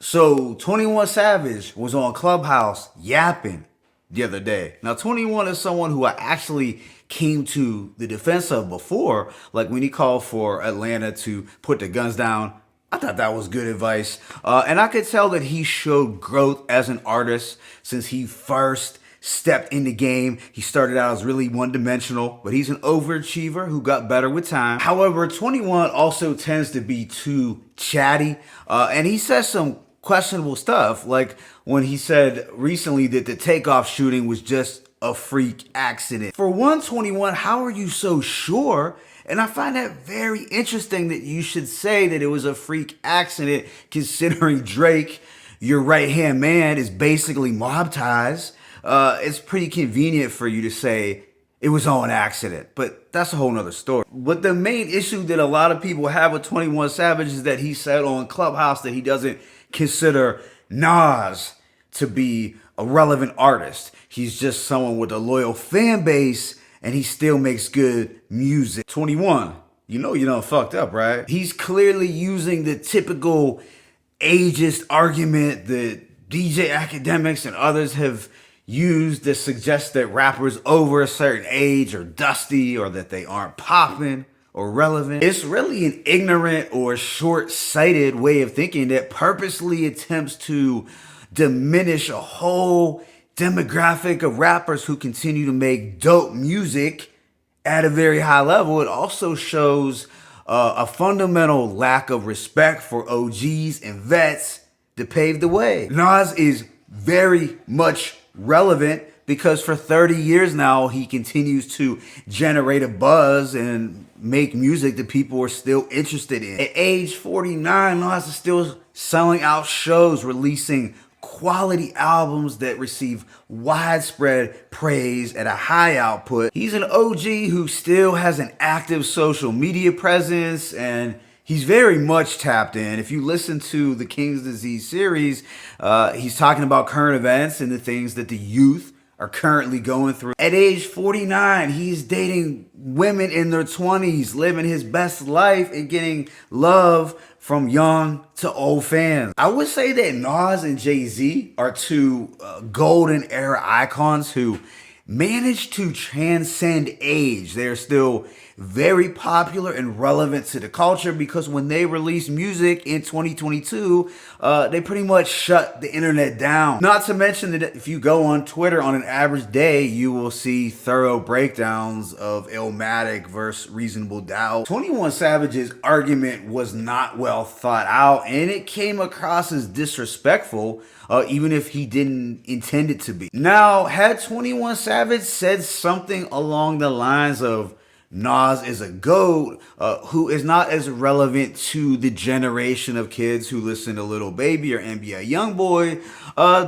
So 21 Savage was on Clubhouse yapping the other day. Now 21 is someone who I actually came to the defense of before, like when he called for Atlanta to put the guns down. I thought that was good advice. And I could tell that he showed growth as an artist since he first stepped in the game. He started out as really one-dimensional, but he's an overachiever who got better with time. However, 21 also tends to be too chatty, and he says some questionable stuff, like when he said recently that the takeoff shooting was just a freak accident. For 121, how are you so sure? And I find that very interesting that you should say that it was a freak accident, considering Drake, your right-hand man, is basically mob ties. It's pretty convenient for you to say it was on accident, but that's a whole nother story. But the main issue that a lot of people have with 21 Savage is that he said on Clubhouse that he doesn't consider Nas to be a relevant artist. He's just someone with a loyal fan base, and he still makes good music. 21, you know you done fucked up, right? He's clearly using the typical ageist argument that DJ academics and others have used that suggests that rappers over a certain age are dusty or that they aren't popping or relevant. It's really an ignorant or short-sighted way of thinking that purposely attempts to diminish a whole demographic of rappers who continue to make dope music at a very high level. It also shows a fundamental lack of respect for OGs and vets that paved the way. Nas is very much relevant because for 30 years now, he continues to generate a buzz and make music that people are still interested in. At age 49, Nas is still selling out shows, releasing quality albums that receive widespread praise at a high output. He's an OG who still has an active social media presence, and he's very much tapped in. If you listen to the King's Disease series, he's talking about current events and the things that the youth are currently going through. At age 49, he's dating women in their 20s, living his best life and getting love from young to old fans. I would say that Nas and Jay-Z are two golden era icons who managed to transcend age. They're still very popular and relevant to the culture because when they released music in 2022, they pretty much shut the internet down. Not to mention that if you go on Twitter on an average day, you will see thorough breakdowns of Illmatic versus Reasonable Doubt. 21 Savage's argument was not well thought out, and it came across as disrespectful, even if he didn't intend it to be. Now, had 21 Savage said something along the lines of Nas is a GOAT, who is not as relevant to the generation of kids who listen to Lil Baby or NBA Youngboy,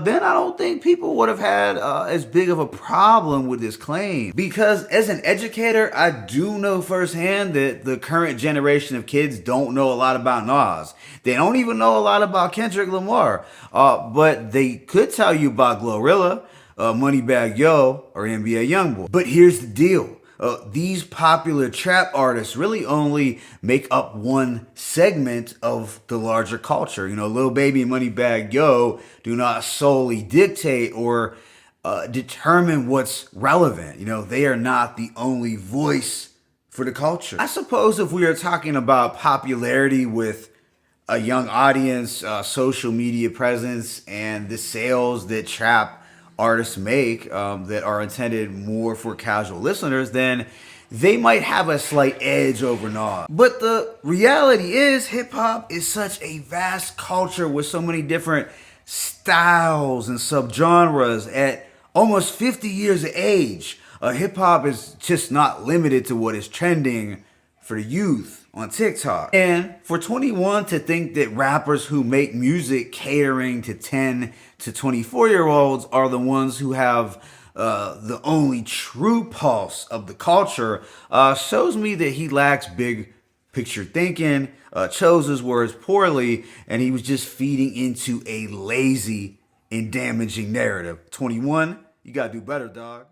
then I don't think people would have had as big of a problem with this claim. Because as an educator, I do know firsthand that the current generation of kids don't know a lot about Nas. They don't even know a lot about Kendrick Lamar, but they could tell you about Glorilla, Moneybagg Yo, or NBA Youngboy. But here's the deal. These popular trap artists really only make up one segment of the larger culture. You know, Lil Baby and Moneybagg Yo do not solely dictate or determine what's relevant. You know, they are not the only voice for the culture. I suppose if we are talking about popularity with a young audience, social media presence, and the sales that trap artists make that are intended more for casual listeners, then they might have a slight edge over Nas. But the reality is hip-hop is such a vast culture with so many different styles and subgenres. At almost 50 years of age, hip-hop is just not limited to what is trending for the youth on TikTok. And for 21 to think that rappers who make music catering to 10 to 24-year-olds are the ones who have the only true pulse of the culture shows me that he lacks big picture thinking, chose his words poorly, and he was just feeding into a lazy and damaging narrative. 21, you gotta do better, dog.